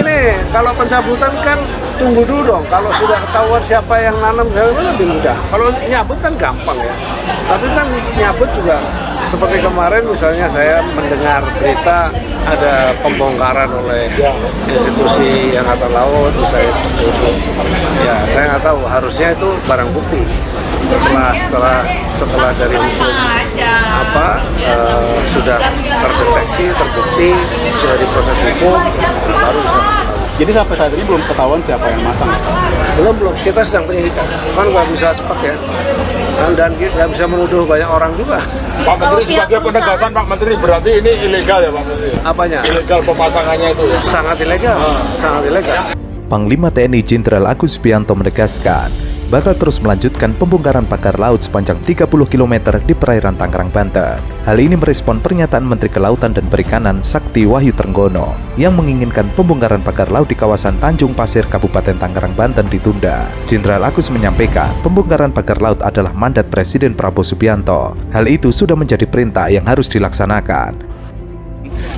gini, kalau pencabutan kan tunggu dulu dong. Kalau sudah ketahuan siapa yang nanam, lebih mudah. Kalau nyabut kan gampang ya. Tapi kan nyabut juga seperti kemarin misalnya saya mendengar berita ada pembongkaran oleh institusi Angkatan Laut, misalnya seperti itu. Ya saya nggak tahu. Harusnya itu barang bukti. Setelah dari hukum sudah terdeteksi, terbukti, sudah diproses hukum, baru bisa. Jadi sampai saat ini belum ketahuan siapa yang masang? Belum. Kita sedang penyidikan. Kan nggak bisa cepat ya. Dan nggak bisa menuduh banyak orang juga. Pak Menteri, sebagai penegasan Pak Menteri, berarti ini ilegal ya Pak Menteri? Apanya? Ilegal pemasangannya itu ya? Sangat ilegal. Sangat ilegal. Panglima TNI Jenderal Agus Subianto menegaskan bakal terus melanjutkan pembongkaran pagar laut sepanjang 30 km di perairan Tangerang, Banten. Hal ini merespon pernyataan Menteri Kelautan dan Perikanan Sakti Wahyu Trenggono yang menginginkan pembongkaran pagar laut di kawasan Tanjung Pasir, Kabupaten Tangerang, Banten ditunda. Jenderal Agus menyampaikan pembongkaran pagar laut adalah mandat Presiden Prabowo Subianto. Hal itu sudah menjadi perintah yang harus dilaksanakan.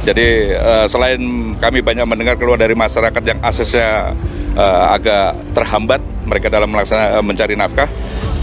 Jadi selain kami banyak mendengar keluar dari masyarakat yang aksesnya agak terhambat mereka dalam mencari nafkah,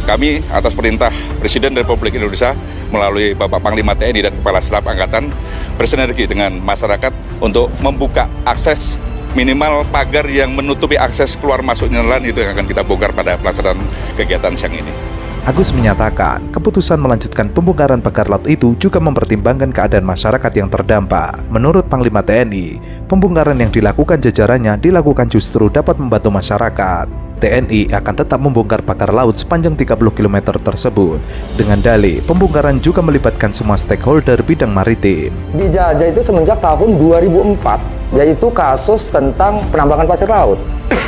kami atas perintah Presiden Republik Indonesia melalui Bapak Panglima TNI dan Kepala Staf Angkatan bersinergi dengan masyarakat untuk membuka akses minimal pagar yang menutupi akses keluar masuk nelayan itu yang akan kita bongkar pada pelaksanaan kegiatan siang ini. Agus menyatakan keputusan melanjutkan pembongkaran pagar laut itu juga mempertimbangkan keadaan masyarakat yang terdampak. Menurut Panglima TNI, pembongkaran yang dilakukan jajarannya dilakukan justru dapat membantu masyarakat. TNI akan tetap membongkar pagar laut sepanjang 30 km tersebut. Dengan dalih, pembongkaran juga melibatkan semua stakeholder bidang maritim. Dijajah itu semenjak tahun 2004, yaitu kasus tentang penambangan pasir laut.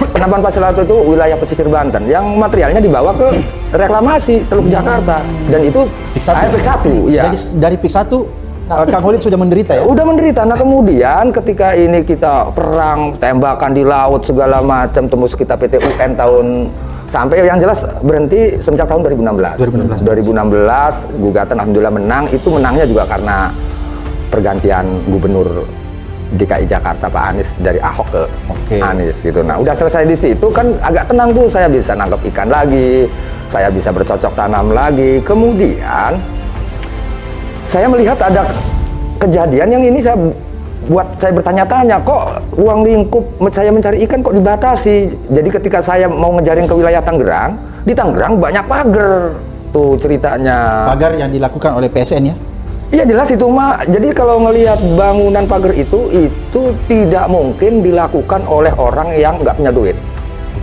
Penambangan pasir laut itu wilayah pesisir Banten yang materialnya dibawa ke reklamasi Teluk Jakarta, dan itu PIK 1. Ya. Dari PIK 1 Kang Holid sudah menderita ya? Udah menderita. Nah kemudian ketika ini kita perang, tembakan di laut segala macam, tembus kita PT UN tahun sampai yang jelas berhenti semenjak tahun 2016. 2016 gugatan alhamdulillah menang. Itu menangnya juga karena pergantian gubernur DKI Jakarta Pak Anies dari Ahok ke Anies gitu. Nah udah selesai di situ kan agak tenang tuh, saya bisa nangkep ikan lagi, saya bisa bercocok tanam lagi. Kemudian saya melihat ada kejadian yang ini saya bertanya-tanya, kok ruang lingkup saya mencari ikan kok dibatasi. Jadi ketika saya mau ngejaring ke wilayah Tangerang, di Tangerang banyak pagar tuh ceritanya. Pagar yang dilakukan oleh PSN ya? Iya jelas itu Mak. Jadi kalau ngelihat bangunan pagar itu tidak mungkin dilakukan oleh orang yang nggak punya duit.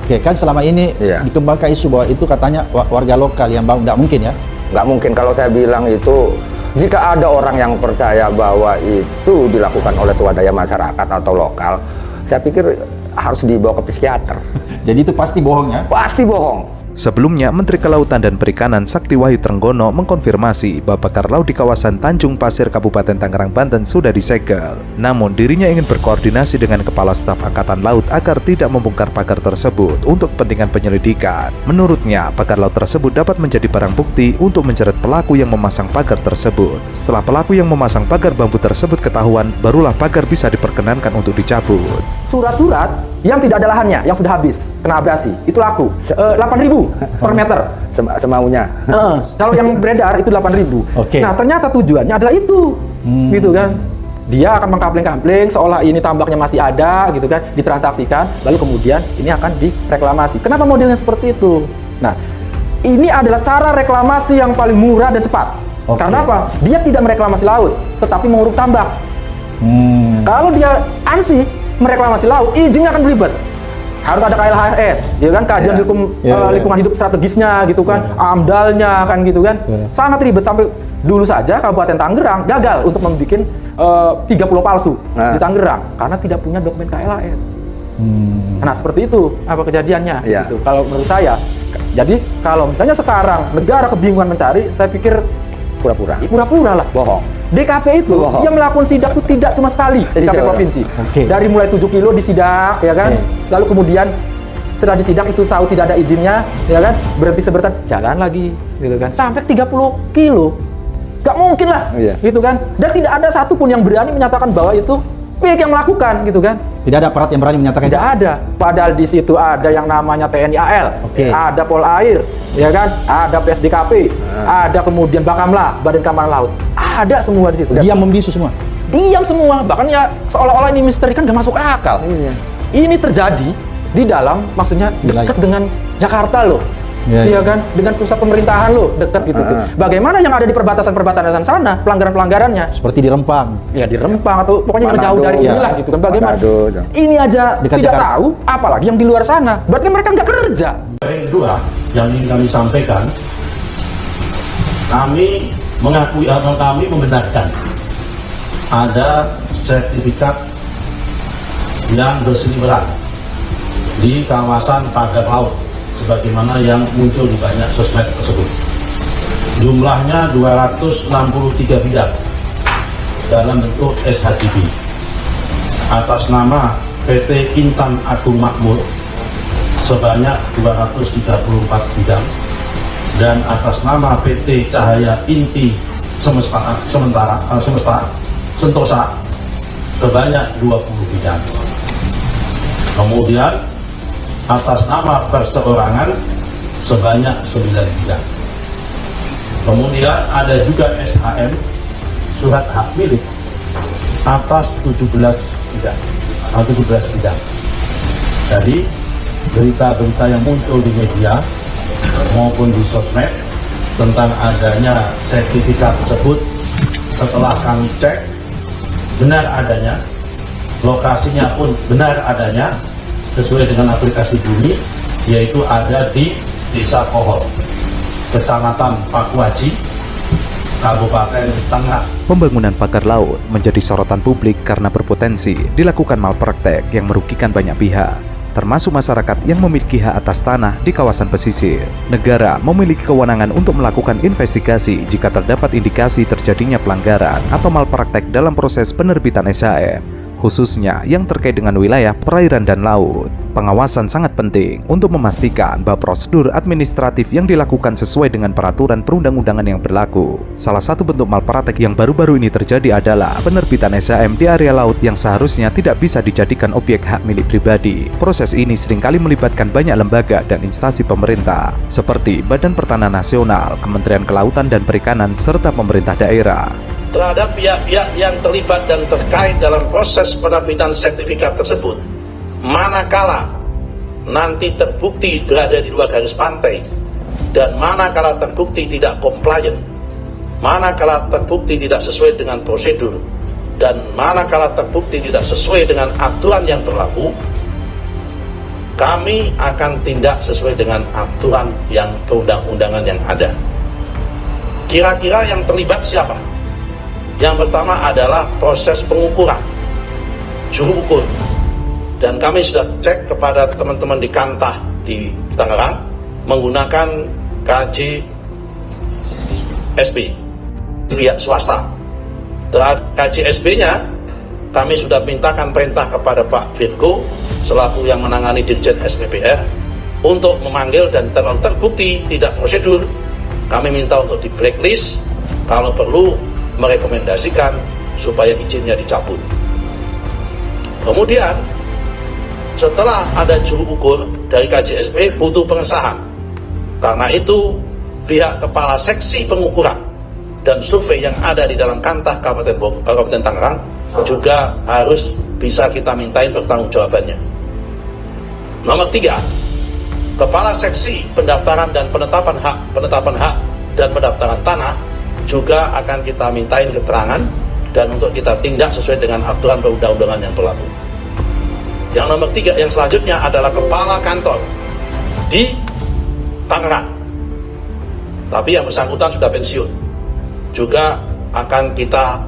Oke, kan selama ini dikembangkan isu bahwa itu katanya warga lokal yang bangun, nggak mungkin ya? Nggak mungkin. Kalau saya bilang itu, jika ada orang yang percaya bahwa itu dilakukan oleh swadaya masyarakat atau lokal, saya pikir harus dibawa ke psikiater. Jadi itu pasti bohong ya? Pasti bohong. Sebelumnya, Menteri Kelautan dan Perikanan Sakti Wahyu Trenggono mengkonfirmasi bahwa pagar laut di kawasan Tanjung Pasir, Kabupaten Tangerang, Banten sudah disegel. Namun, dirinya ingin berkoordinasi dengan Kepala Staf Angkatan Laut agar tidak membongkar pagar tersebut untuk kepentingan penyelidikan. Menurutnya, pagar laut tersebut dapat menjadi barang bukti untuk menjerat pelaku yang memasang pagar tersebut. Setelah pelaku yang memasang pagar bambu tersebut ketahuan, barulah pagar bisa diperkenankan untuk dicabut. Surat-surat yang tidak ada lahannya, yang sudah habis, kena abrasi, itu laku 8.000 per meter. Semaunya. Kalau yang beredar itu 8.000. Nah ternyata tujuannya adalah itu, gitu kan. Dia akan mengkampling-kampling seolah ini tambaknya masih ada, gitu kan, ditransaksikan, lalu kemudian ini akan direklamasi. Kenapa modelnya seperti itu? Nah, ini adalah cara reklamasi yang paling murah dan cepat. Karena apa? Dia tidak mereklamasi laut, tetapi menguruk tambak. Kalau dia ansih mereklamasi laut, izinnya akan berlibat. Harus ada KLHS, ya kan, kajian lingkungan hidup strategisnya, gitu kan, AMDAL-nya kan, gitu kan, sangat ribet. Sampai dulu saja Kabupaten Tangerang gagal untuk membuat 3 pulau palsu di Tangerang karena tidak punya dokumen KLHS. Nah seperti itu apa kejadiannya, gitu. Kalau menurut saya, jadi kalau misalnya sekarang negara kebingungan mencari, saya pikir pura-pura lah, bohong. DKP itu yang melakukan sidak itu tidak cuma sekali, DKP provinsi. Dari mulai 7 kilo disidak, ya kan. Lalu kemudian setelah disidak itu tahu tidak ada izinnya, ya kan, berhenti sebentar, jalan lagi, gitu kan. Sampai 30 kilo. Gak mungkin lah, gitu kan. Dan tidak ada satupun yang berani menyatakan bahwa itu PIK yang melakukan, gitu kan. Tidak ada aparat yang berani menyatakan Tidak ada. Padahal di situ ada yang namanya TNI AL, ada Polair, ya kan? Ada PSDKP, ada kemudian Bakamla, Badan Keamanan Laut. Ada semua di situ. Dia membisu semua. Diam semua. Bahkan ya seolah-olah ini misteri, kan gak masuk akal. Ini terjadi di dalam, maksudnya dekat dengan Jakarta loh. Iya kan, dengan pusat pemerintahan lo dekat gitu tuh. Bagaimana yang ada di perbatasan sana, pelanggaran-pelanggarannya? Seperti di Rempang. Ya di Rempang atau pokoknya yang jauh dari inilah gitu kan. Bagaimana? Ini aja tidak tahu, apalagi yang di luar sana. Berarti mereka nggak kerja. Yang kedua yang ingin kami sampaikan, kami mengakui atau kami membenarkan ada sertifikat yang berseliweran di kawasan pagar laut sebagaimana yang muncul di banyak sosmed tersebut. Jumlahnya 263 bidang dalam bentuk SHGB atas nama PT Intan Agung Makmur sebanyak 234 bidang dan atas nama PT Cahaya Inti Sentosa sebanyak 20 bidang. Kemudian atas nama perseorangan sebanyak 9 bidang. Kemudian ada juga SHM surat hak milik atas 17 bidang. Jadi berita-berita yang muncul di media maupun di sosmed tentang adanya sertifikat tersebut, setelah kami cek benar adanya, lokasinya pun benar adanya sesuai dengan aplikasi Bumi, yaitu ada di Desa Pohor, Kecamatan Pakuaji, Kabupaten Tengah. Pembangunan pagar laut menjadi sorotan publik karena berpotensi dilakukan malpraktek yang merugikan banyak pihak, termasuk masyarakat yang memiliki hak atas tanah di kawasan pesisir. Negara memiliki kewenangan untuk melakukan investigasi jika terdapat indikasi terjadinya pelanggaran atau malpraktek dalam proses penerbitan SHM, khususnya yang terkait dengan wilayah perairan dan laut. Pengawasan sangat penting untuk memastikan bahwa prosedur administratif yang dilakukan sesuai dengan peraturan perundang-undangan yang berlaku. Salah satu bentuk malpraktek yang baru-baru ini terjadi adalah penerbitan SHM di area laut yang seharusnya tidak bisa dijadikan objek hak milik pribadi. Proses ini seringkali melibatkan banyak lembaga dan instansi pemerintah, seperti Badan Pertanahan Nasional, Kementerian Kelautan dan Perikanan, serta pemerintah daerah. Terhadap pihak-pihak yang terlibat dan terkait dalam proses penerbitan sertifikat tersebut, manakala nanti terbukti berada di luar garis pantai dan manakala terbukti tidak compliant, manakala terbukti tidak sesuai dengan prosedur, dan manakala terbukti tidak sesuai dengan aturan yang berlaku, kami akan tindak sesuai dengan aturan yang perundang-undangan yang ada. Kira-kira yang terlibat siapa? Yang pertama adalah proses pengukuran, juru ukur. Dan kami sudah cek kepada teman-teman di Kantah di Tangerang menggunakan KJSB, pihak swasta. Terhadap KJSB-nya, kami sudah mintakan perintah kepada Pak Virgo selaku yang menangani Dirjen SPPR untuk memanggil, dan terbukti tidak prosedur, kami minta untuk di blacklist, kalau perlu merekomendasikan supaya izinnya dicabut. Kemudian setelah ada juru ukur dari KJSP butuh pengesahan. Karena itu pihak kepala seksi pengukuran dan survei yang ada di dalam Kantah Kabupaten Tangerang juga harus bisa kita mintain pertanggungjawabannya. Nomor 3, kepala seksi pendaftaran dan penetapan hak dan pendaftaran tanah juga akan kita mintain keterangan dan untuk kita tindak sesuai dengan aturan perundang-undangan yang berlaku. Yang nomor 3, yang selanjutnya adalah kepala kantor di Tangerang, tapi yang bersangkutan sudah pensiun, juga akan kita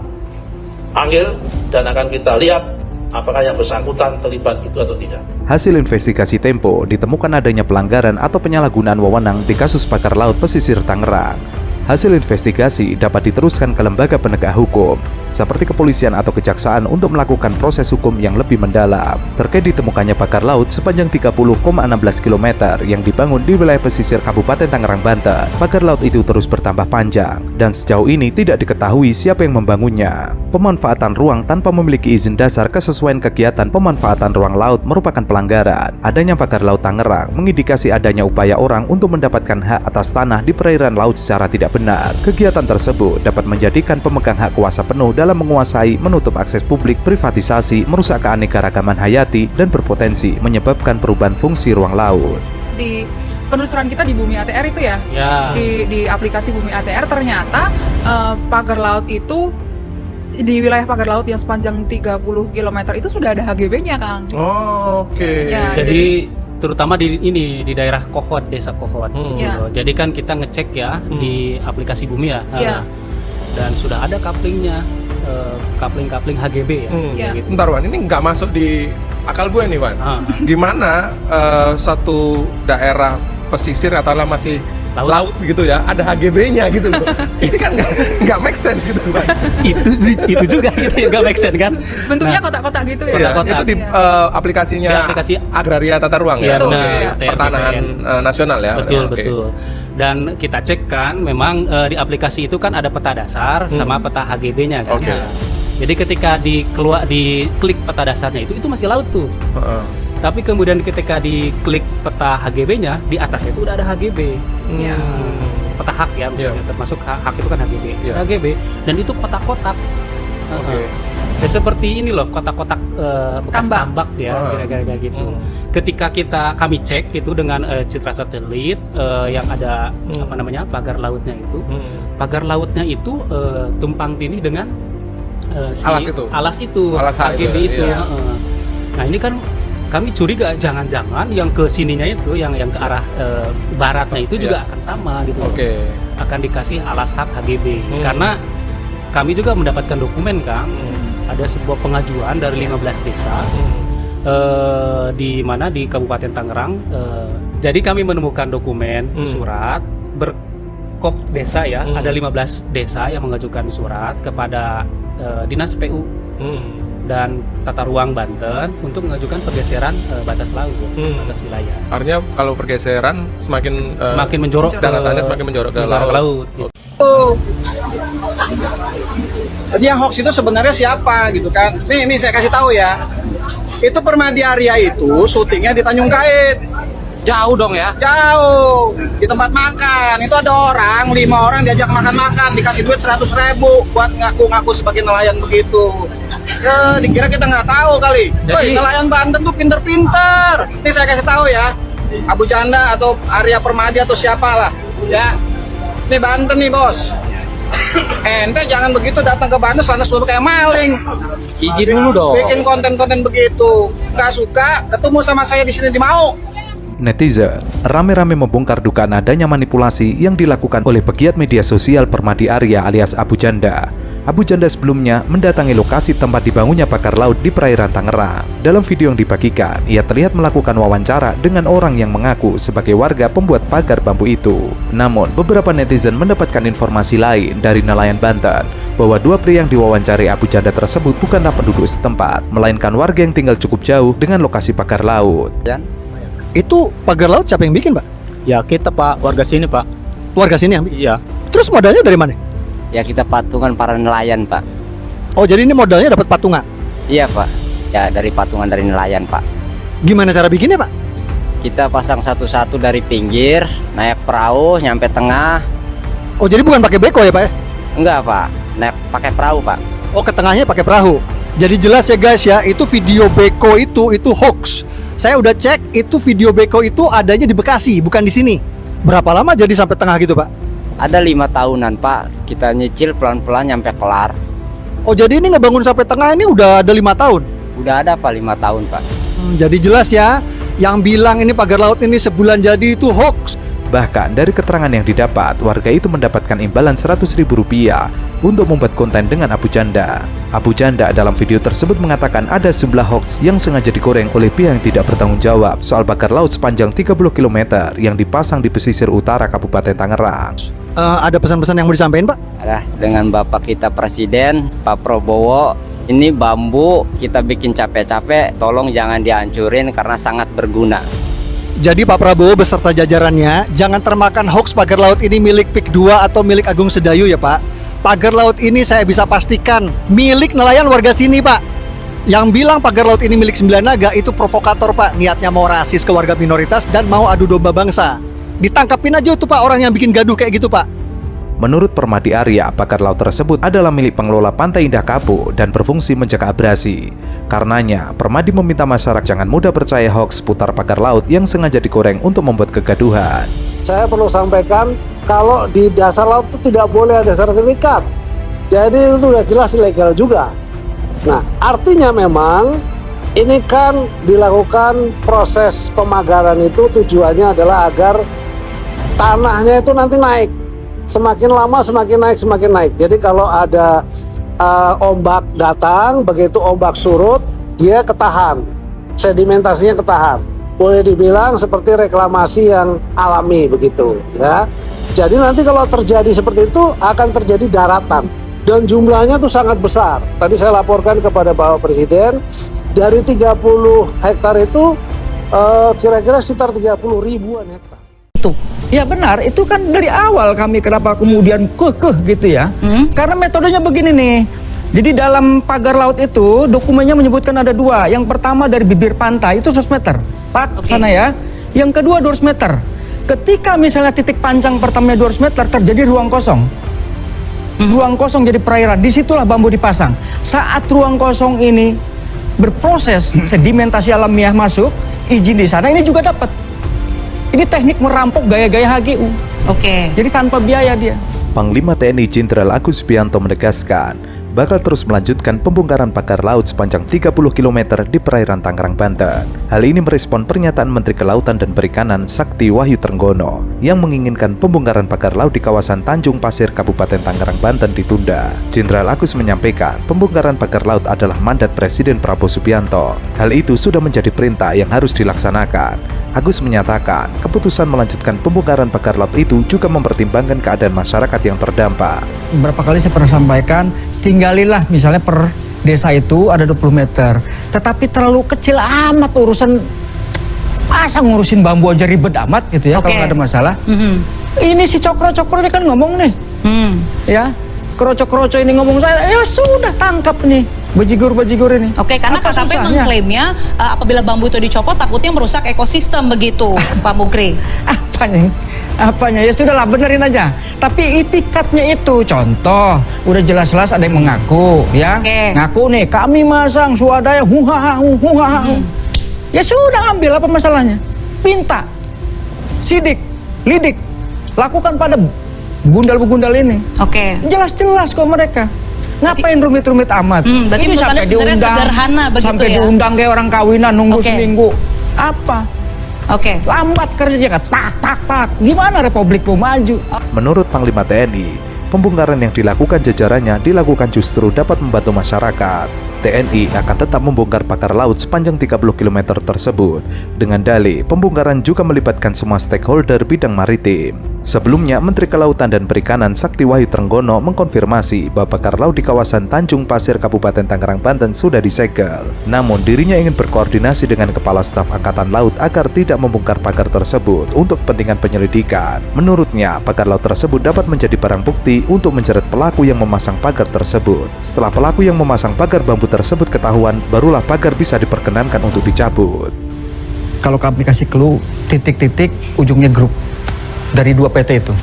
panggil dan akan kita lihat apakah yang bersangkutan terlibat itu atau tidak. Hasil investigasi Tempo ditemukan adanya pelanggaran atau penyalahgunaan wewenang di kasus pagar laut pesisir Tangerang. Hasil investigasi dapat diteruskan ke lembaga penegak hukum, seperti kepolisian atau kejaksaan untuk melakukan proses hukum yang lebih mendalam. Terkait ditemukannya pagar laut sepanjang 30,16 km yang dibangun di wilayah pesisir Kabupaten Tangerang, Banten, pagar laut itu terus bertambah panjang, dan sejauh ini tidak diketahui siapa yang membangunnya. Pemanfaatan ruang tanpa memiliki izin dasar kesesuaian kegiatan pemanfaatan ruang laut merupakan pelanggaran. Adanya pagar laut Tangerang mengindikasi adanya upaya orang untuk mendapatkan hak atas tanah di perairan laut secara tidak benar. Kegiatan tersebut dapat menjadikan pemegang hak kuasa penuh dalam menguasai, menutup akses publik, privatisasi, merusak keanekaragaman hayati, dan berpotensi menyebabkan perubahan fungsi ruang laut. Di penelusuran kita di Bumi ATR itu ya. Di aplikasi Bumi ATR ternyata pagar laut itu di wilayah pagar laut yang sepanjang 30 km itu sudah ada HGB-nya, Kang. Oh, oke. Ya, Jadi terutama di daerah Kohot, desa Kohot. Ya. Jadi kan kita ngecek ya di aplikasi Bumi ya. Dan sudah ada couplingnya, coupling HGB ya. Ya. Gitu. Bentar Wan, ini nggak masuk di akal gue nih Wan. Gimana satu daerah pesisir katakanlah masih laut gitu ya, ada HGB-nya gitu loh. Ini kan nggak make sense gitu kan. itu juga gitu, nggak make sense kan. Bentuknya kotak-kotak gitu ya. Iya, Kotak-kotak. itu di aplikasinya Di aplikasi Agraria Tata Ruang ya, ya. benar. Pertanahan nasional ya. Betul, Oke. betul. Dan kita cek kan memang di aplikasi itu kan ada peta dasar sama peta HGB-nya kan. Oke. Nah, jadi ketika diklik peta dasarnya itu masih laut tuh. Tapi kemudian ketika diklik peta HGB-nya, di atasnya itu udah ada HGB. Iya. Peta hak ya, misalnya termasuk hak itu kan HGB. HGB dan itu kotak-kotak. Dan seperti ini loh, kotak-kotak bekas tambak ya, kira-kira gitu. Ketika kami cek itu dengan citra satelit yang ada pagar lautnya itu. Pagar lautnya itu tumpang tindih dengan alas itu HGB itu. Iya. Nah, ini kan kami curiga jangan-jangan yang ke sininya itu yang ke arah baratnya itu juga akan sama gitu. Akan dikasih alas hak HGB. Karena kami juga mendapatkan dokumen, Kang. Ada sebuah pengajuan dari 15 desa di mana di Kabupaten Tangerang. Jadi kami menemukan dokumen surat berkop desa ya. Ada 15 desa yang mengajukan surat kepada Dinas PU dan Tata Ruang Banten untuk mengajukan pergeseran batas laut, batas wilayah. Artinya kalau pergeseran semakin menjorok, daratannya semakin menjorok ke laut. Jadi yang hoax itu sebenarnya siapa gitu kan? Nih saya kasih tahu ya. Itu Permadi Arya itu syutingnya di Tanjung Kait. Jauh dong ya? Jauh. Di tempat makan. Itu ada 5 orang diajak makan-makan, dikasih duit 100.000 buat ngaku-ngaku sebagai nelayan begitu. Ya, dikira kita nggak tahu kali. Woi, nelayan Banten tuh pinter-pinter. Nih saya kasih tahu ya. Abu Janda atau Arya Permadi atau siapalah, ya. Nih Banten nih, Bos. Ente jangan begitu datang ke Banten sana selalu kayak maling. Izin dulu dong. Bikin konten-konten begitu. Nggak suka, ketemu sama saya di sini di Mau. Netizen rame-rame membongkar dugaan adanya manipulasi yang dilakukan oleh pegiat media sosial Permadi Arya alias Abu Janda. Abu Janda sebelumnya mendatangi lokasi tempat dibangunnya pagar laut di perairan Tangerang. Dalam video yang dibagikan, ia terlihat melakukan wawancara dengan orang yang mengaku sebagai warga pembuat pagar bambu itu. Namun, beberapa netizen mendapatkan informasi lain dari nelayan Banten bahwa dua pria yang diwawancari Abu Janda tersebut bukanlah penduduk setempat, melainkan warga yang tinggal cukup jauh dengan lokasi pagar laut. Itu pagar laut siapa yang bikin, Pak? Ya kita, Pak, warga sini, Pak. Warga sini yang bikin? Iya. Terus modalnya dari mana? Ya kita patungan para nelayan, Pak. Oh, jadi ini modalnya dapat patungan? Iya, Pak. Ya dari patungan dari nelayan, Pak. Gimana cara bikinnya, Pak? Kita pasang satu-satu dari pinggir, naik perahu, nyampe tengah. Oh, jadi bukan pakai beko ya, Pak ya? Enggak, Pak. Naik pakai perahu, Pak. Oh, ke tengahnya pakai perahu. Jadi jelas ya guys ya, itu video beko itu hoax. Saya udah cek, itu video beko itu adanya di Bekasi, bukan di sini. Berapa lama jadi sampai tengah gitu, Pak? Ada 5 tahunan, Pak. Kita nyicil pelan-pelan nyampe kelar. Oh, jadi ini ngebangun sampai tengah ini udah ada 5 tahun? Udah ada, Pak, 5 tahun, Pak. Jadi jelas ya, yang bilang ini pagar laut ini sebulan jadi itu hoax. Bahkan dari keterangan yang didapat, warga itu mendapatkan imbalan Rp100.000 untuk membuat konten dengan Abu Janda. Abu Janda dalam video tersebut mengatakan ada sebelah hoax yang sengaja digoreng oleh pihak yang tidak bertanggung jawab soal pagar laut sepanjang 30 km yang dipasang di pesisir utara Kabupaten Tangerang. Ada pesan-pesan yang mau disampaikan Pak? Ada dengan Bapak kita Presiden, Pak Prabowo. Ini bambu kita bikin capek-capek, tolong jangan dihancurin karena sangat berguna. Jadi Pak Prabowo beserta jajarannya jangan termakan hoax pagar laut ini milik PIK 2 atau milik Agung Sedayu ya Pak. Pagar laut ini saya bisa pastikan milik nelayan warga sini Pak. Yang bilang pagar laut ini milik Sembilan Naga itu provokator Pak. Niatnya mau rasis ke warga minoritas dan mau adu domba bangsa. Ditangkapin aja tuh Pak orang yang bikin gaduh kayak gitu Pak. Menurut Permadi Arya, pagar laut tersebut adalah milik pengelola Pantai Indah Kapuk dan berfungsi mencegah abrasi. Karenanya, Permadi meminta masyarakat jangan mudah percaya hoax seputar pagar laut yang sengaja digoreng untuk membuat kegaduhan. Saya perlu sampaikan kalau di dasar laut itu tidak boleh ada sertifikat. Jadi itu udah jelas ilegal juga. Nah, artinya memang ini kan dilakukan proses pemagaran itu tujuannya adalah agar tanahnya itu nanti naik. Semakin lama semakin naik. Jadi kalau ada ombak datang, begitu ombak surut, dia ketahan. Sedimentasinya ketahan. Boleh dibilang seperti reklamasi yang alami begitu, ya. Jadi nanti kalau terjadi seperti itu akan terjadi daratan. Dan jumlahnya tuh sangat besar. Tadi saya laporkan kepada Bapak Presiden, dari 30 hektar itu kira-kira sekitar 30 ribuan hektar. Itu. Ya benar, itu kan dari awal kami kenapa kemudian kekeh gitu ya. Karena metodenya begini nih. Jadi dalam pagar laut itu dokumennya menyebutkan ada dua. Yang pertama dari bibir pantai itu 100 meter. Pak, sana ya. Yang kedua 200 meter. Ketika misalnya titik panjang pertamanya 200 meter terjadi ruang kosong. Ruang kosong jadi perairan, disitulah bambu dipasang. Saat ruang kosong ini berproses, sedimentasi alamiah masuk, izin di sana ini juga dapat. Ini teknik merampok gaya-gaya HGU. Jadi tanpa biaya dia. Panglima TNI Jenderal Agus Subianto menegaskan bakal terus melanjutkan pembongkaran pagar laut sepanjang 30 km di perairan Tangerang, Banten. Hal ini merespon pernyataan Menteri Kelautan dan Perikanan Sakti Wahyu Trenggono yang menginginkan pembongkaran pagar laut di kawasan Tanjung Pasir, Kabupaten Tangerang, Banten ditunda. Jenderal Agus menyampaikan pembongkaran pagar laut adalah mandat Presiden Prabowo Subianto. Hal itu sudah menjadi perintah yang harus dilaksanakan. Agus menyatakan keputusan melanjutkan pembongkaran pagar laut itu juga mempertimbangkan keadaan masyarakat yang terdampak. Berapa kali saya pernah sampaikan, tinggalilah misalnya per desa itu ada 20 meter. Tetapi terlalu kecil amat urusan, masa ngurusin bambu aja ribet amat gitu ya kalau nggak ada masalah. Ini si Cokro-Cokro ini kan ngomong nih, ya Kroco-Kroco ini ngomong saya, ya sudah tangkap nih bajigur-bajigur ini. Karena KKP mengklaimnya apabila bambu itu dicopot takutnya merusak ekosistem begitu, Pak Mukri. Apanya ya sudahlah benerin aja. Tapi itikatnya itu contoh udah jelas-jelas ada yang mengaku ya. Ngaku nih kami masang swadaya Ya sudah ambil apa masalahnya? Minta sidik, lidik, lakukan pada gundal-gundal ini. Jelas-jelas kok mereka. Ngapain rumit-rumit amat? Berarti ini sampai diundang, sederhana begitu sampai ya? diundang kayak orang kawinan nunggu seminggu. Apa? Lambat kerjanya kan, tak. Gimana Republik mau maju? Menurut Panglima TNI, pembongkaran yang dilakukan jajarannya dilakukan justru dapat membantu masyarakat. TNI akan tetap membongkar pagar laut sepanjang 30 km tersebut. Dengan dalih, pembongkaran juga melibatkan semua stakeholder bidang maritim. Sebelumnya, Menteri Kelautan dan Perikanan Sakti Wahyu Trenggono mengkonfirmasi bahwa pagar laut di kawasan Tanjung Pasir, Kabupaten Tangerang, Banten sudah disegel. Namun, dirinya ingin berkoordinasi dengan Kepala Staf Angkatan Laut agar tidak membongkar pagar tersebut untuk kepentingan penyelidikan. Menurutnya, pagar laut tersebut dapat menjadi barang bukti untuk menjerat pelaku yang memasang pagar tersebut. Setelah pelaku yang memasang pagar bambu tersebut ketahuan, barulah pagar bisa diperkenankan untuk dicabut. Kalau kami kasih clue, titik-titik ujungnya grup dari 2 PT itu.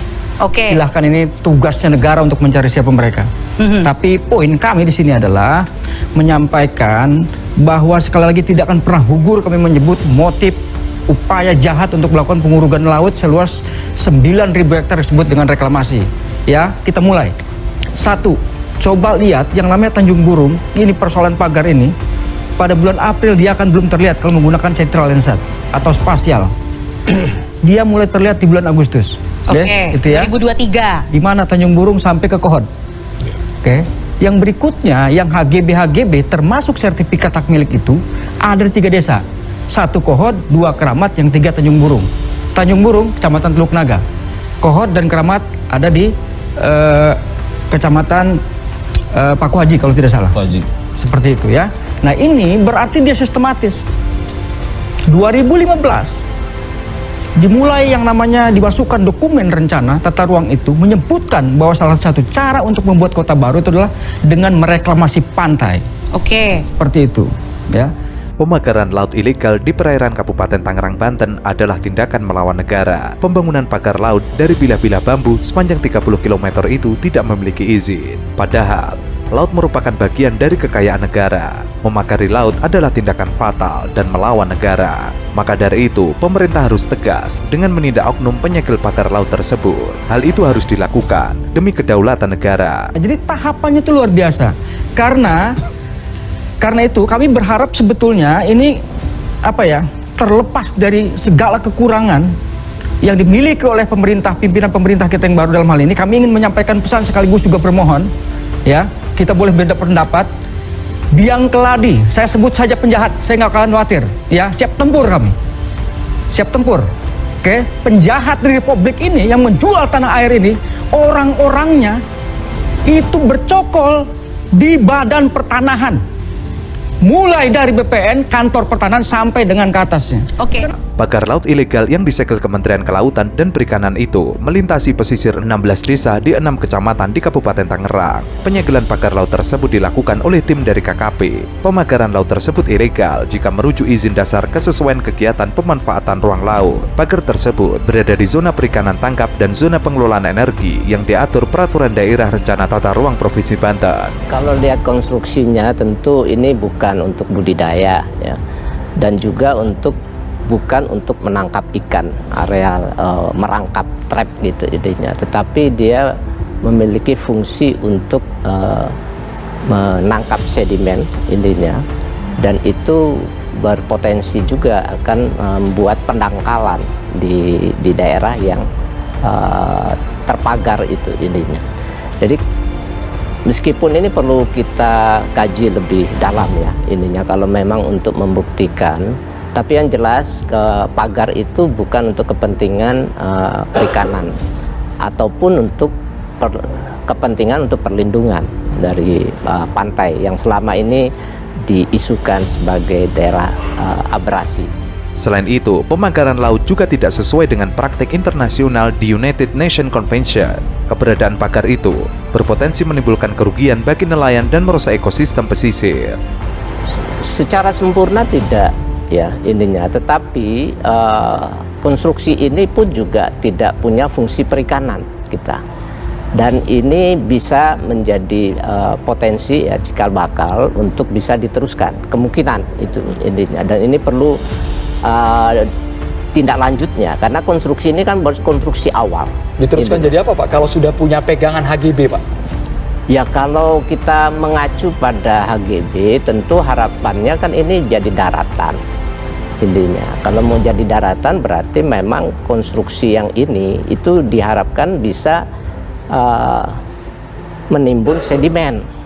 Silahkan, ini tugasnya negara untuk mencari siapa mereka. Tapi poin kami di sini adalah menyampaikan bahwa sekali lagi tidak akan pernah gugur kami menyebut motif upaya jahat untuk melakukan pengurugan laut seluas 9.000 hektar disebut dengan reklamasi. Ya, kita mulai. 1. Coba lihat yang namanya Tanjung Burung, ini persoalan pagar ini, pada bulan April dia akan belum terlihat kalau menggunakan central Landsat atau spasial. Dia mulai terlihat di bulan Agustus. Itu ya. 2023. Di mana Tanjung Burung sampai ke Kohod. Yang berikutnya, yang HGB termasuk sertifikat hak milik itu ada di 3 desa. 1 Kohod, 2 Keramat, yang 3 Tanjung Burung. Tanjung Burung, Kecamatan Teluk Naga. Kohot dan Keramat ada di Kecamatan Paku Haji kalau tidak salah. Seperti itu ya. Nah ini berarti dia sistematis. 2015 dimulai yang namanya dimasukkan dokumen rencana tata ruang itu menyebutkan bahwa salah satu cara untuk membuat kota baru itu adalah dengan mereklamasi pantai. Oke. Seperti itu ya. Pemagaran laut ilegal di perairan Kabupaten Tangerang, Banten adalah tindakan melawan negara. Pembangunan pagar laut dari bilah-bilah bambu sepanjang 30 km itu tidak memiliki izin. Padahal, laut merupakan bagian dari kekayaan negara. Memagari laut adalah tindakan fatal dan melawan negara. Maka dari itu, pemerintah harus tegas dengan menindak oknum penyegel pagar laut tersebut. Hal itu harus dilakukan demi kedaulatan negara. Jadi tahapannya itu luar biasa. Karena itu kami berharap sebetulnya ini terlepas dari segala kekurangan yang dimiliki oleh pemerintah, pimpinan pemerintah kita yang baru dalam hal ini, kami ingin menyampaikan pesan sekaligus juga bermohon ya, kita boleh beda pendapat. Biang keladi, saya sebut saja penjahat, saya nggak akan khawatir ya, siap tempur kami. Siap tempur. Oke, penjahat di Republik ini yang menjual tanah air ini, orang-orangnya itu bercokol di Badan Pertanahan. Mulai dari BPN, kantor pertanahan sampai dengan ke atasnya. Oke. Pagar laut ilegal yang disegel Kementerian Kelautan dan Perikanan itu melintasi pesisir 16 desa di 6 kecamatan di Kabupaten Tangerang. Penyegelan pagar laut tersebut dilakukan oleh tim dari KKP. Pemagaran laut tersebut ilegal jika merujuk izin dasar kesesuaian kegiatan pemanfaatan ruang laut. Pagar tersebut berada di zona perikanan tangkap dan zona pengelolaan energi yang diatur Peraturan Daerah Rencana Tata Ruang Provinsi Banten. Kalau lihat konstruksinya tentu ini bukan untuk budidaya ya, dan juga bukan untuk menangkap ikan, areal merangkap trap gitu idenya, tetapi dia memiliki fungsi untuk menangkap sedimen idenya, dan itu berpotensi juga akan membuat pendangkalan di daerah yang terpagar itu idenya. Jadi meskipun ini perlu kita kaji lebih dalam ya ininya kalau memang untuk membuktikan. Tapi yang jelas pagar itu bukan untuk kepentingan perikanan ataupun untuk kepentingan untuk perlindungan dari pantai yang selama ini diisukan sebagai daerah abrasi. Selain itu, pemagaran laut juga tidak sesuai dengan praktik internasional di United Nations Convention. Keberadaan pagar itu berpotensi menimbulkan kerugian bagi nelayan dan merusak ekosistem pesisir. Secara sempurna tidak ya ininya, tetapi konstruksi ini pun juga tidak punya fungsi perikanan kita, dan ini bisa menjadi potensi ya cikal bakal untuk bisa diteruskan kemungkinan itu ininya, dan ini perlu tindak lanjutnya karena konstruksi ini kan baru konstruksi awal. Diteruskan jadi apa Pak kalau sudah punya pegangan HGB Pak? Ya kalau kita mengacu pada HGB tentu harapannya kan ini jadi daratan intinya. Kalau mau jadi daratan berarti memang konstruksi yang ini itu diharapkan bisa menimbun sedimen.